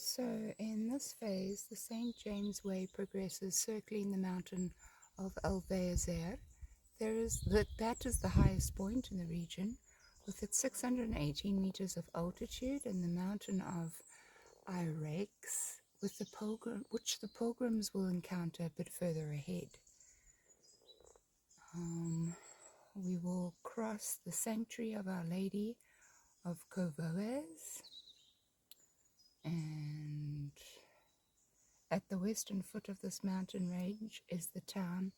So in this phase, the St. James Way progresses circling the mountain of Alvaiazere. That is the highest point in the region, with its 618 meters of altitude, and the mountain of Alburgue, which the pilgrims will encounter a bit further ahead. We will cross the sanctuary of Our Lady of Covoes, and at the western foot of this mountain range is the town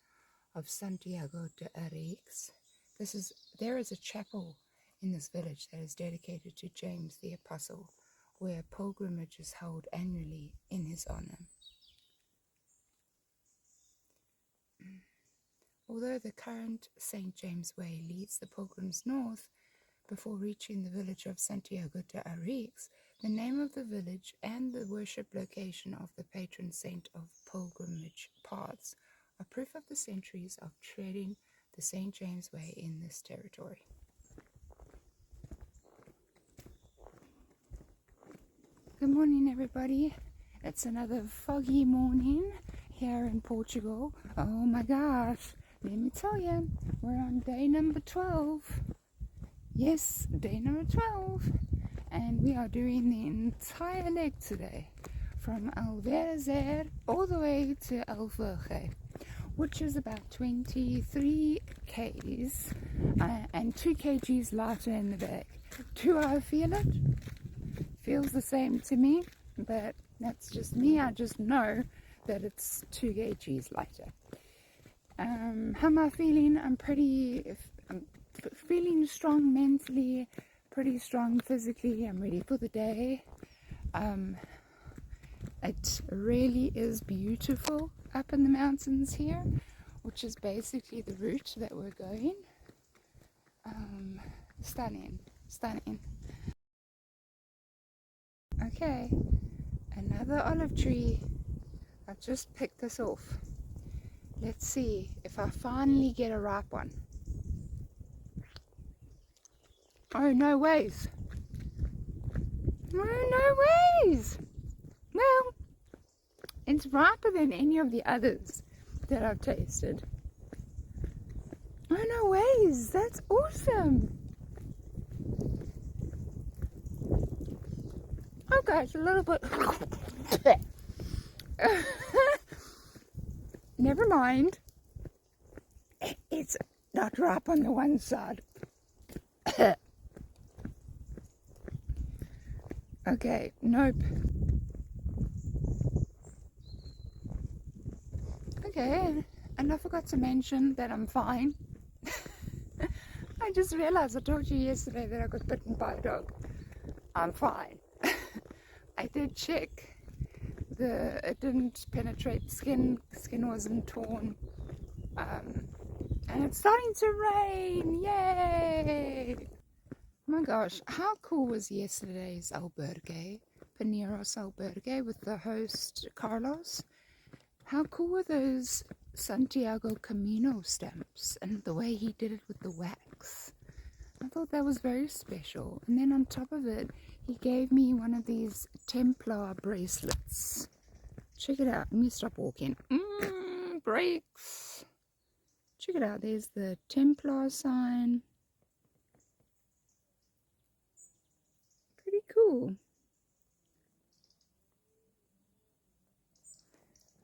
of Santiago de Arix. There is a chapel in this village that is dedicated to James the Apostle, where a pilgrimage is held annually in his honor. Although the current St. James Way leads the pilgrims north before reaching the village of Santiago de Arix, the name of the village and the worship location of the patron saint of pilgrimage paths are proof of the centuries of treading the St. James Way in this territory. Good morning, everybody. It's another foggy morning here in Portugal. Oh my gosh, let me tell you, we're on day number 12. Yes, day number 12. And we are doing the entire leg today, from Alvaiazere all the way to Alvorge, which is about 23 k's and 2 kgs lighter in the bag. Do I feel it? Feels the same to me, but that's just me. I just know that it's 2 kgs lighter. How am I feeling? I'm feeling strong mentally, pretty strong physically. I'm ready for the day. It really is beautiful up in the mountains here, which is basically the route that we're going. Stunning. Okay, another olive tree. I've just picked this off. Let's see if I finally get a ripe one. Oh, no ways. Oh, no ways. Well, it's riper than any of the others that I've tasted. Oh, no ways. That's awesome. Oh gosh, a little bit. Never mind. It's not ripe on the one side. Okay, nope. Okay, and I forgot to mention that I'm fine. I just realized I told you yesterday that I got bitten by a dog. I'm fine. I did check. It didn't penetrate skin wasn't torn. And it's starting to rain. Yay! Oh my gosh, how cool was yesterday's Alburgue, Pineiros Alburgue, with the host Carlos? How cool were those Santiago Camino stamps and the way he did it with the wax? I thought that was very special. And then on top of it, he gave me one of these Templar bracelets. Check it out. Let me stop walking. Brakes. Check it out. There's the Templar sign. Pretty cool.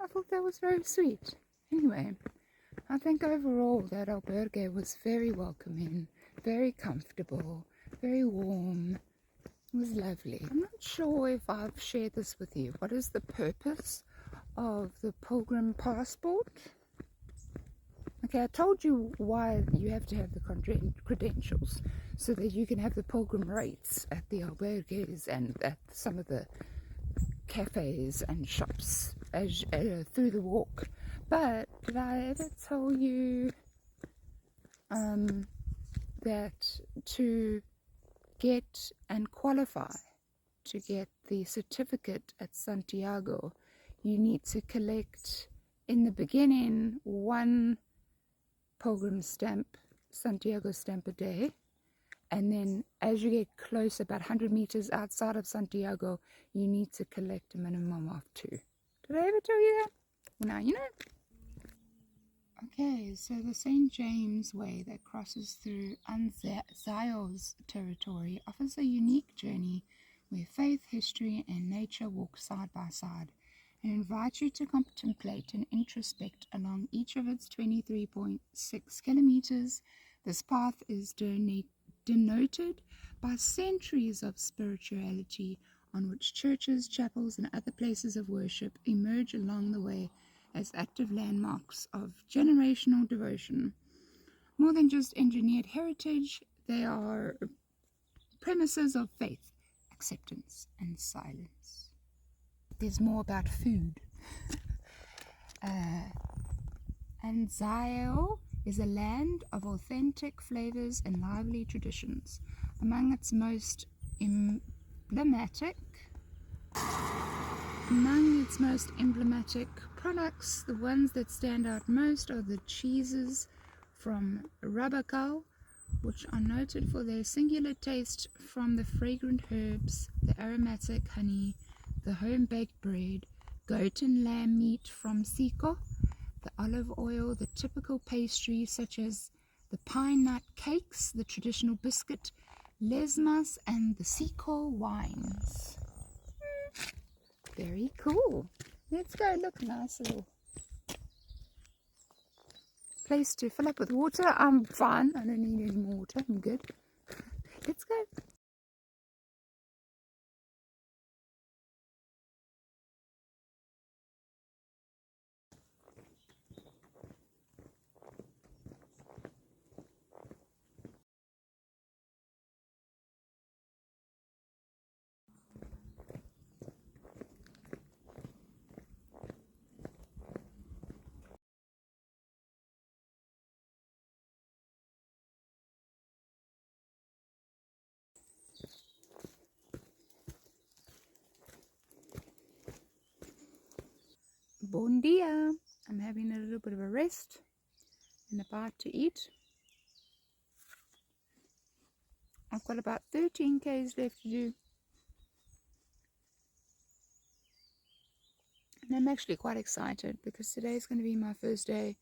I thought that was very sweet. Anyway, I think overall that Alburgue was very welcoming, very comfortable, very warm. It was lovely. I'm not sure if I've shared this with you. What is the purpose of the Pilgrim passport? Okay, I told you why you have to have the credentials, so that you can have the pilgrim rates at the albergues and at some of the cafes and shops through the walk. But did I ever tell you that to get and qualify to get the certificate at Santiago, you need to collect in the beginning 1 pilgrim stamp, Santiago stamp a day, And then as you get closer, about 100 meters outside of Santiago, you need to collect a minimum of 2. Did I ever tell you that? Now you know. Okay, so the St. James Way that crosses through Alvaiazere's territory offers a unique journey where faith, history, and nature walk side by side and invite you to contemplate and introspect along each of its 23.6 kilometers. This path is denoted by centuries of spirituality on which churches, chapels, and other places of worship emerge along the way as active landmarks of generational devotion. More than just engineered heritage, they are premises of faith, acceptance, and silence. There's more about food. Alvaiazere is a land of authentic flavors and lively traditions. Among its most emblematic products, the ones that stand out most are the cheeses from Rabacao, which are noted for their singular taste from the fragrant herbs, the aromatic honey, the home-baked bread, goat and lamb meat from Sico, the olive oil, the typical pastries such as the pine nut cakes, the traditional biscuit, lesmas, and the Sico wines. Very cool. Let's go look. Nice little place to fill up with water. I'm fine. I don't need any more water. I'm good. Let's go. Bon dia. I'm having a little bit of a rest and a bite to eat. I've got about 13 k's left to do. And I'm actually quite excited because today is going to be my first day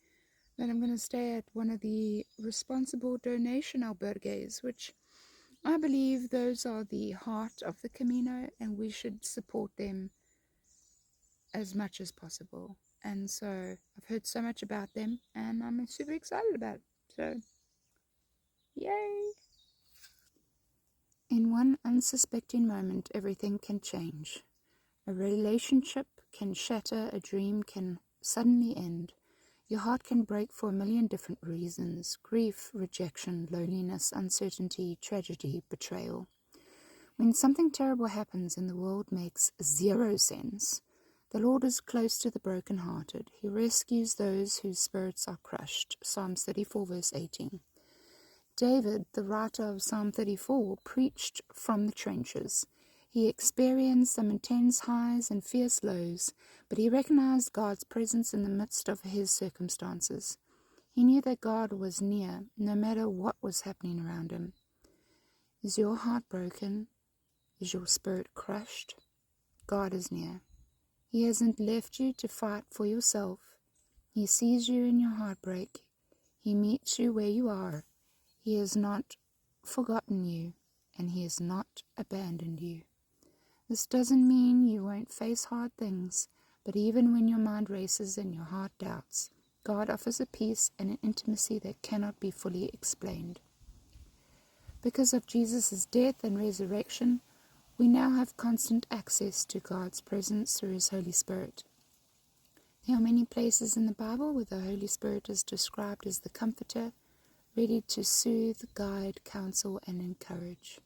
that I'm going to stay at one of the responsible donation albergues, which I believe those are the heart of the Camino and we should support them as much as possible. And so I've heard so much about them and I'm super excited about it. So, yay! In one unsuspecting moment, everything can change. A relationship can shatter, a dream can suddenly end. Your heart can break for a million different reasons: grief, rejection, loneliness, uncertainty, tragedy, betrayal. When something terrible happens and the world makes zero sense, the Lord is close to the brokenhearted. He rescues those whose spirits are crushed. Psalms 34 verse 18. David, the writer of Psalm 34, preached from the trenches. He experienced some intense highs and fierce lows, but he recognized God's presence in the midst of his circumstances. He knew that God was near, no matter what was happening around him. Is your heart broken? Is your spirit crushed? God is near. He hasn't left you to fight for yourself. He sees you in your heartbreak. He meets you where you are. He has not forgotten you, and he has not abandoned you. This doesn't mean you won't face hard things, but even when your mind races and your heart doubts, God offers a peace and an intimacy that cannot be fully explained. Because of Jesus' death and resurrection, we now have constant access to God's presence through his Holy Spirit. There are many places in the Bible where the Holy Spirit is described as the Comforter, ready to soothe, guide, counsel, and encourage.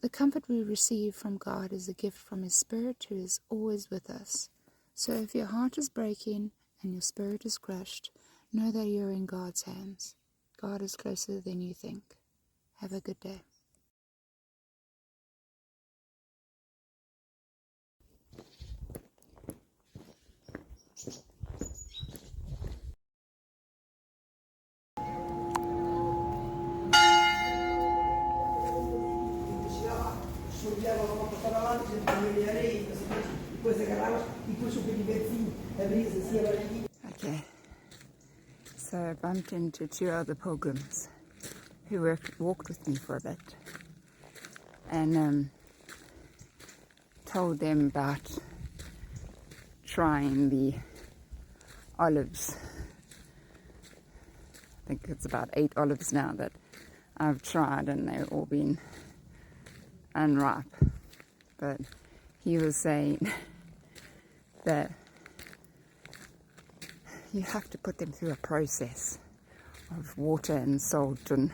The comfort we receive from God is a gift from his Spirit who is always with us. So if your heart is breaking and your spirit is crushed, know that you're in God's hands. God is closer than you think. Have a good day. leva uma moto para lá, a gente põe ali areia, depois agarravas e depois um bocadinho benzinho, abrias assim a barriguinha. Okay, so I bumped into two other pilgrims who walked with me for a bit, and told them about trying the olives. I think it's about 8 olives now that I've tried, and they've all been unripe. But he was saying that you have to put them through a process of water and salt and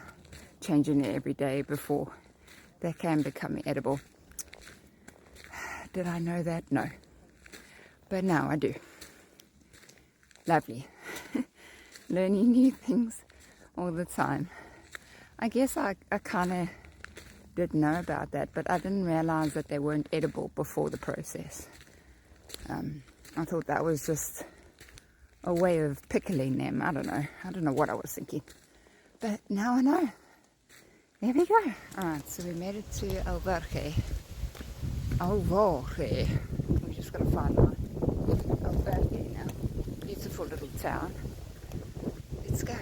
changing it every day before they can become edible. Did I know that? No. But now I do. Lovely. Learning new things all the time. I guess I kind of did know about that, but I didn't realize that they weren't edible before the process. I thought that was just a way of pickling them. I don't know what I was thinking. But now I know. There we go. Alright, so we made it to Alburgue. Alvorge. We just got to find my Alburgue now. Beautiful little town. Let's go.